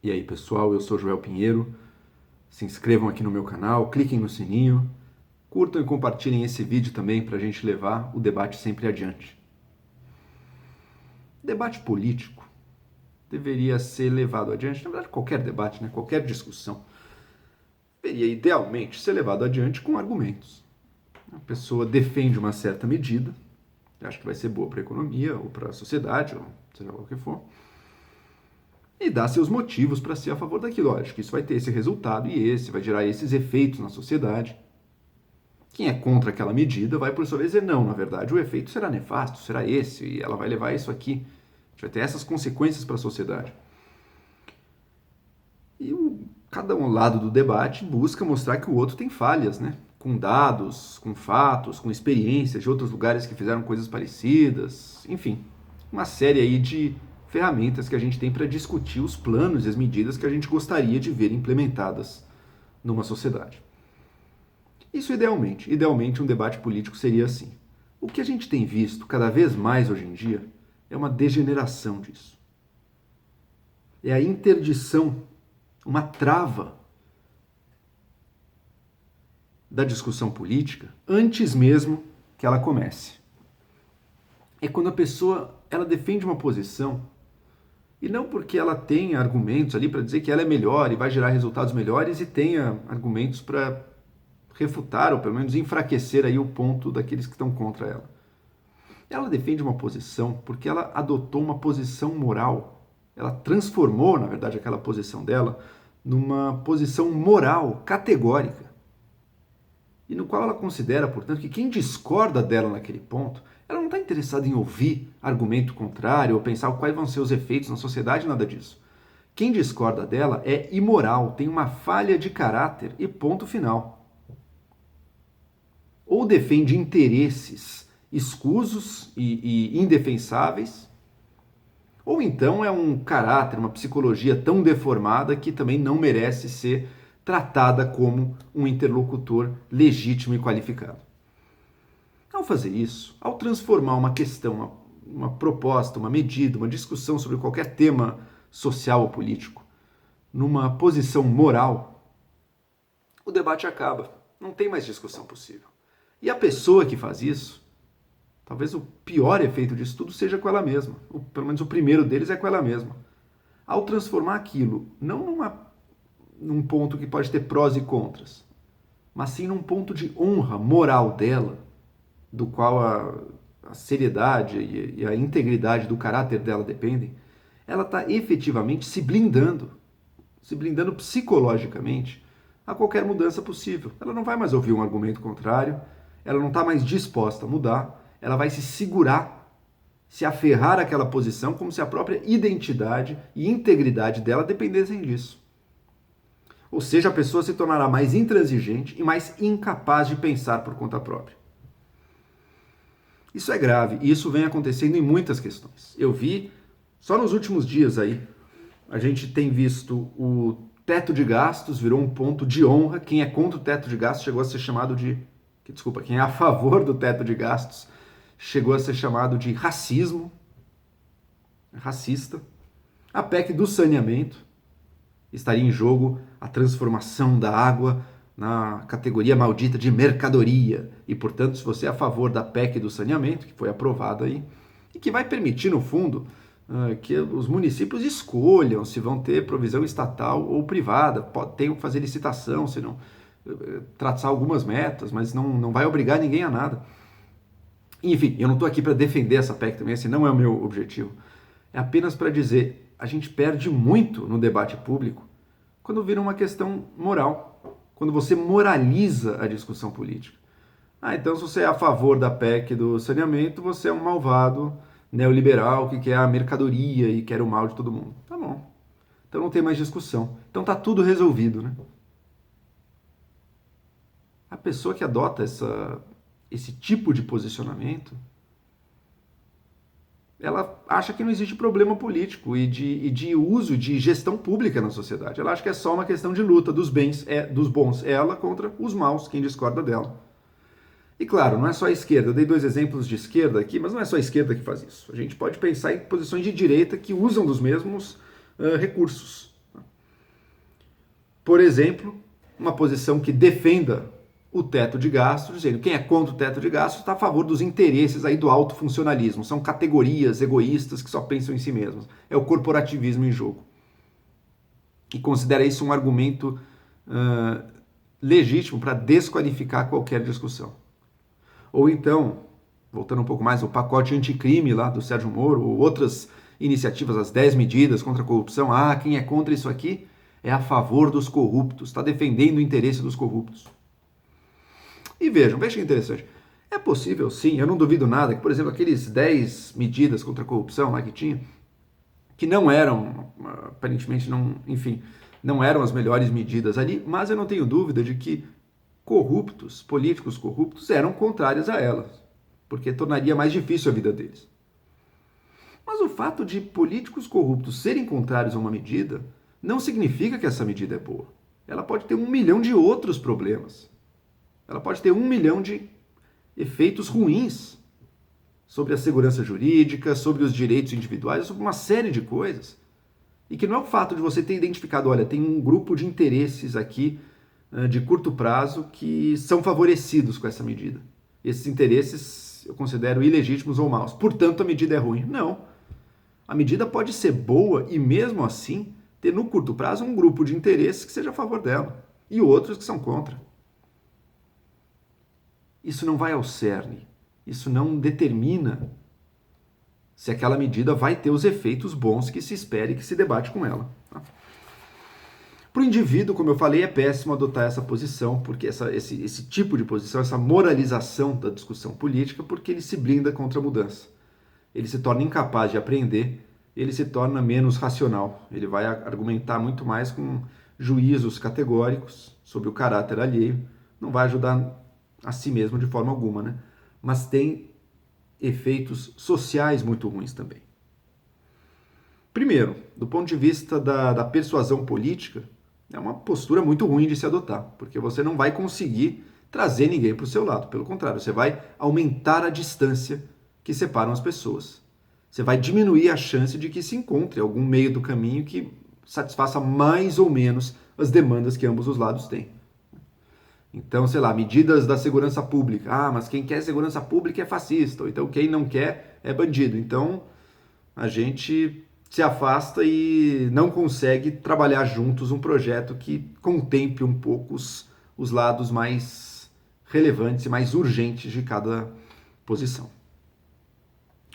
E aí, pessoal, eu sou Joel Pinheiro. Se inscrevam aqui no meu canal, cliquem no sininho, curtam e compartilhem esse vídeo também para a gente levar o debate sempre adiante. Debate político deveria ser levado adiante, na verdade qualquer debate, qualquer discussão, deveria idealmente ser levado adiante com argumentos. A pessoa defende uma certa medida, acha que vai ser boa para a economia ou para a sociedade, ou seja lá o que for, e dá seus motivos para ser a favor daquilo. Acho que isso vai ter esse resultado e esse, vai gerar esses efeitos na sociedade. Quem é contra aquela medida vai, por sua vez, dizer não, na verdade, o efeito será nefasto, será esse, e ela vai levar isso aqui. A gente vai ter essas consequências para a sociedade. E cada um lado do debate busca mostrar que o outro tem falhas, com dados, com fatos, com experiências de outros lugares que fizeram coisas parecidas, enfim, uma série aí de ferramentas que a gente tem para discutir os planos e as medidas que a gente gostaria de ver implementadas numa sociedade. Isso idealmente. Idealmente um debate político seria assim. O que a gente tem visto cada vez mais hoje em dia é uma degeneração disso. É a interdição, uma trava da discussão política antes mesmo que ela comece. É quando a pessoa ela defende uma posição e não porque ela tenha argumentos ali para dizer que ela é melhor e vai gerar resultados melhores e tenha argumentos para refutar ou pelo menos enfraquecer aí o ponto daqueles que estão contra ela. Ela defende uma posição porque ela adotou uma posição moral. Ela transformou, na verdade, aquela posição dela numa posição moral, categórica. E no qual ela considera, portanto, que quem discorda dela naquele ponto, ela não está interessada em ouvir argumento contrário ou pensar quais vão ser os efeitos na sociedade, nada disso. Quem discorda dela é imoral, tem uma falha de caráter e ponto final. Ou defende interesses escusos e indefensáveis, ou então é um caráter, uma psicologia tão deformada que também não merece ser tratada como um interlocutor legítimo e qualificado. Ao fazer isso, ao transformar uma questão, uma proposta, uma medida, uma discussão sobre qualquer tema social ou político numa posição moral, o debate acaba. Não tem mais discussão possível. E a pessoa que faz isso, talvez o pior efeito disso tudo seja com ela mesma. Pelo menos o primeiro deles é com ela mesma. Ao transformar aquilo, não num ponto que pode ter prós e contras, mas sim num ponto de honra moral dela, do qual a seriedade e a integridade do caráter dela dependem, ela está efetivamente se blindando psicologicamente a qualquer mudança possível. Ela não vai mais ouvir um argumento contrário, ela não está mais disposta a mudar, ela vai se segurar, se aferrar àquela posição como se a própria identidade e integridade dela dependessem disso. Ou seja, a pessoa se tornará mais intransigente e mais incapaz de pensar por conta própria. Isso é grave e isso vem acontecendo em muitas questões. Eu vi, só nos últimos dias aí, a gente tem visto o teto de gastos virou um ponto de honra. Quem é contra o teto de gastos chegou a ser chamado de... quem é a favor do teto de gastos chegou a ser chamado de racismo, racista. A PEC do saneamento estaria em jogo a transformação da água na categoria maldita de mercadoria. E, portanto, se você é a favor da PEC do saneamento, que foi aprovada aí, e que vai permitir, no fundo, que os municípios escolham se vão ter provisão estatal ou privada, tenham que fazer licitação, se não traçar algumas metas, mas não vai obrigar ninguém a nada. Enfim, eu não estou aqui para defender essa PEC também, esse não é o meu objetivo. É apenas para dizer, a gente perde muito no debate público quando vira uma questão moral, quando você moraliza a discussão política. Então se você é a favor da PEC do saneamento, você é um malvado neoliberal que quer a mercadoria e quer o mal de todo mundo. Tá bom. Então não tem mais discussão. Então tá tudo resolvido, A pessoa que adota esse tipo de posicionamento, ela acha que não existe problema político e de uso de gestão pública na sociedade. Ela acha que é só uma questão de luta dos bons, ela contra os maus, quem discorda dela. E claro, não é só a esquerda. Eu dei 2 exemplos de esquerda aqui, mas não é só a esquerda que faz isso. A gente pode pensar em posições de direita que usam dos mesmos recursos. por exemplo, uma posição que defenda o teto de gastos, dizendo que quem é contra o teto de gastos está a favor dos interesses aí do autofuncionalismo. São categorias egoístas que só pensam em si mesmas. É o corporativismo em jogo. E considera isso um argumento legítimo para desqualificar qualquer discussão. Ou então, voltando um pouco mais, o pacote anticrime lá do Sérgio Moro, ou outras iniciativas, as 10 medidas contra a corrupção. Quem é contra isso aqui é a favor dos corruptos, está defendendo o interesse dos corruptos. E vejam que interessante. É possível, sim, eu não duvido nada, que, por exemplo, aqueles 10 medidas contra a corrupção lá que tinha, que não eram, aparentemente, não eram as melhores medidas ali, mas eu não tenho dúvida de que políticos corruptos, eram contrários a elas, porque tornaria mais difícil a vida deles. Mas o fato de políticos corruptos serem contrários a uma medida não significa que essa medida é boa. Ela pode ter 1 milhão de outros problemas. Ela pode ter 1 milhão de efeitos ruins sobre a segurança jurídica, sobre os direitos individuais, sobre uma série de coisas. E que não é o fato de você ter identificado, olha, tem um grupo de interesses aqui de curto prazo que são favorecidos com essa medida. Esses interesses eu considero ilegítimos ou maus. Portanto, a medida é ruim. Não. A medida pode ser boa e, mesmo assim, ter no curto prazo um grupo de interesses que seja a favor dela e outros que são contra. Isso não vai ao cerne. Isso não determina se aquela medida vai ter os efeitos bons que se espera e que se debate com ela. Para o indivíduo, como eu falei, é péssimo adotar essa posição, porque esse tipo de posição, essa moralização da discussão política, porque ele se blinda contra a mudança. Ele se torna incapaz de aprender, ele se torna menos racional. Ele vai argumentar muito mais com juízos categóricos sobre o caráter alheio. Não vai ajudar a si mesmo de forma alguma, né? Mas tem efeitos sociais muito ruins também. Primeiro, do ponto de vista da persuasão política, é uma postura muito ruim de se adotar, porque você não vai conseguir trazer ninguém para o seu lado. Pelo contrário, você vai aumentar a distância que separam as pessoas. Você vai diminuir a chance de que se encontre algum meio do caminho que satisfaça mais ou menos as demandas que ambos os lados têm. Então, sei lá, medidas da segurança pública. Mas quem quer segurança pública é fascista. Ou então quem não quer é bandido. Então, a gente se afasta e não consegue trabalhar juntos um projeto que contemple um pouco os lados mais relevantes e mais urgentes de cada posição.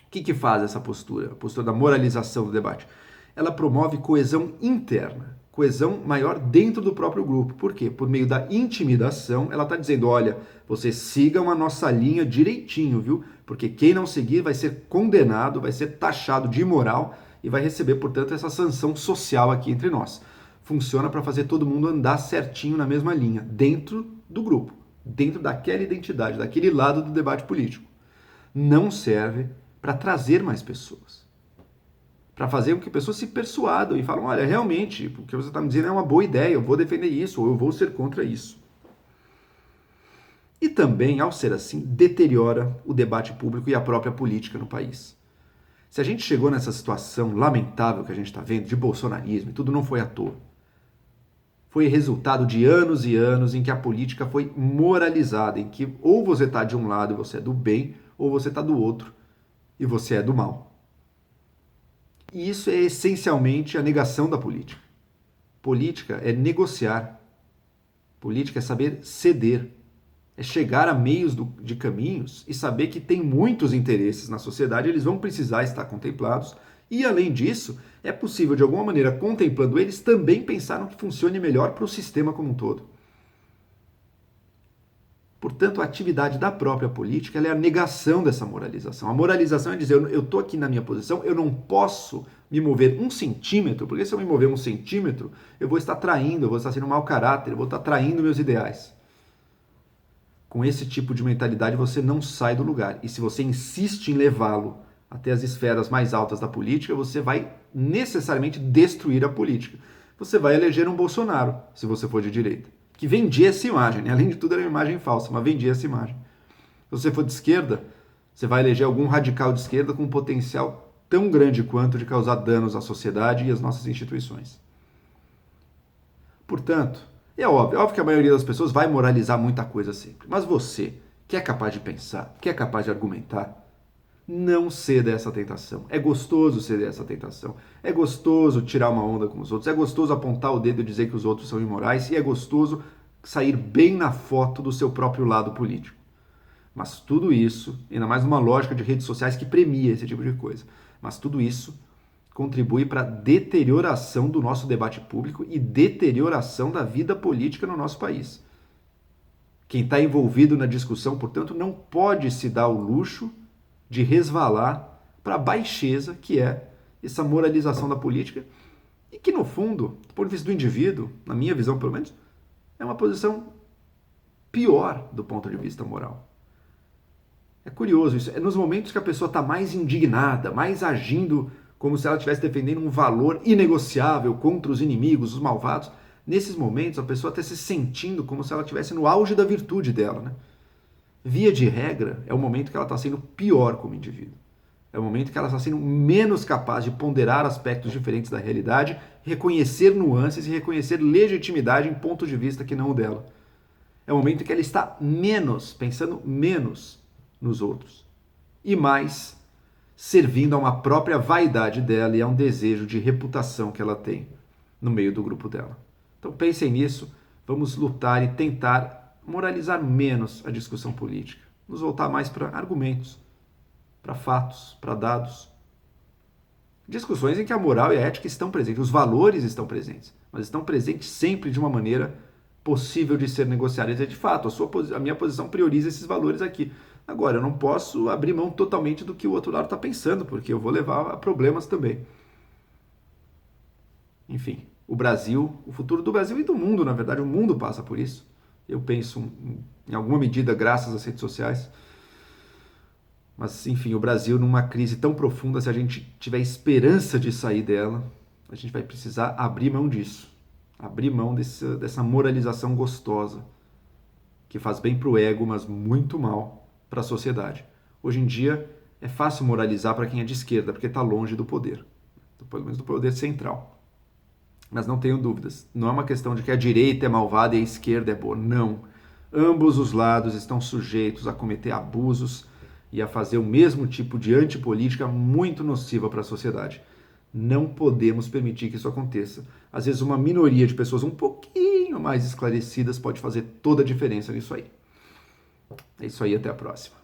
O que faz essa postura? A postura da moralização do debate. Ela promove coesão interna. Coesão maior dentro do próprio grupo. Por quê? Por meio da intimidação, ela está dizendo, olha, vocês sigam a nossa linha direitinho, viu? Porque quem não seguir vai ser condenado, vai ser taxado de imoral e vai receber, portanto, essa sanção social aqui entre nós. Funciona para fazer todo mundo andar certinho na mesma linha, dentro do grupo, dentro daquela identidade, daquele lado do debate político. Não serve para trazer mais pessoas. Para fazer com que pessoas se persuadam e falam, olha, realmente, o que você está me dizendo é uma boa ideia, eu vou defender isso, ou eu vou ser contra isso. E também, ao ser assim, deteriora o debate público e a própria política no país. Se a gente chegou nessa situação lamentável que a gente está vendo, de bolsonarismo, e tudo não foi à toa. Foi resultado de anos e anos em que a política foi moralizada, em que ou você está de um lado e você é do bem, ou você está do outro e você é do mal. E isso é essencialmente a negação da política. Política é negociar. Política é saber ceder. É chegar a meios de caminhos e saber que tem muitos interesses na sociedade, eles vão precisar estar contemplados. E, além disso, é possível, de alguma maneira, contemplando eles, também pensar no que funcione melhor para o sistema como um todo. Portanto, a atividade da própria política ela é a negação dessa moralização. A moralização é dizer, eu estou aqui na minha posição, eu não posso me mover 1 centímetro, porque se eu me mover 1 centímetro, eu vou estar traindo, eu vou estar sendo mau caráter, eu vou estar traindo meus ideais. Com esse tipo de mentalidade, você não sai do lugar. E se você insiste em levá-lo até as esferas mais altas da política, você vai necessariamente destruir a política. Você vai eleger um Bolsonaro, se você for de direita, que vendia essa imagem, né? Além de tudo era uma imagem falsa, mas vendia essa imagem. Se você for de esquerda, você vai eleger algum radical de esquerda com um potencial tão grande quanto de causar danos à sociedade e às nossas instituições. Portanto, é óbvio que a maioria das pessoas vai moralizar muita coisa sempre. Mas você, que é capaz de pensar, que é capaz de argumentar, não ceda a essa tentação. É gostoso ceder a essa tentação. É gostoso tirar uma onda com os outros. É gostoso apontar o dedo e dizer que os outros são imorais. E é gostoso sair bem na foto do seu próprio lado político. Mas tudo isso, ainda mais numa lógica de redes sociais que premia esse tipo de coisa, mas tudo isso contribui para a deterioração do nosso debate público e deterioração da vida política no nosso país. Quem está envolvido na discussão, portanto, não pode se dar o luxo de resvalar para a baixeza que é essa moralização da política e que, no fundo, do ponto de vista do indivíduo, na minha visão pelo menos, é uma posição pior do ponto de vista moral. É curioso isso. É nos momentos que a pessoa está mais indignada, mais agindo como se ela estivesse defendendo um valor inegociável contra os inimigos, os malvados. Nesses momentos, a pessoa está se sentindo como se ela estivesse no auge da virtude dela, né? Via de regra, é o momento que ela está sendo pior como indivíduo. É o momento que ela está sendo menos capaz de ponderar aspectos diferentes da realidade, reconhecer nuances e reconhecer legitimidade em pontos de vista que não o dela. É o momento que ela está pensando menos nos outros e mais servindo a uma própria vaidade dela e a um desejo de reputação que ela tem no meio do grupo dela. Então pensem nisso, vamos lutar e tentar moralizar menos a discussão política, nos voltar mais para argumentos, para fatos, para dados. Discussões em que a moral e a ética estão presentes, os valores estão presentes, mas estão presentes sempre de uma maneira possível de ser negociada. E de fato, a minha posição prioriza esses valores aqui. Agora, eu não posso abrir mão totalmente do que o outro lado está pensando, porque eu vou levar a problemas também. Enfim, o Brasil, o futuro do Brasil e do mundo, na verdade, o mundo passa por isso. Eu penso, em alguma medida, graças às redes sociais. Mas, enfim, o Brasil numa crise tão profunda, se a gente tiver esperança de sair dela, a gente vai precisar abrir mão disso. Abrir mão dessa moralização gostosa, que faz bem para o ego, mas muito mal para a sociedade. Hoje em dia, é fácil moralizar para quem é de esquerda, porque está longe do poder. Pelo menos do poder central. Mas não tenho dúvidas, não é uma questão de que a direita é malvada e a esquerda é boa, não. Ambos os lados estão sujeitos a cometer abusos e a fazer o mesmo tipo de antipolítica muito nociva para a sociedade. Não podemos permitir que isso aconteça. Às vezes uma minoria de pessoas um pouquinho mais esclarecidas pode fazer toda a diferença nisso aí. É isso aí, até a próxima.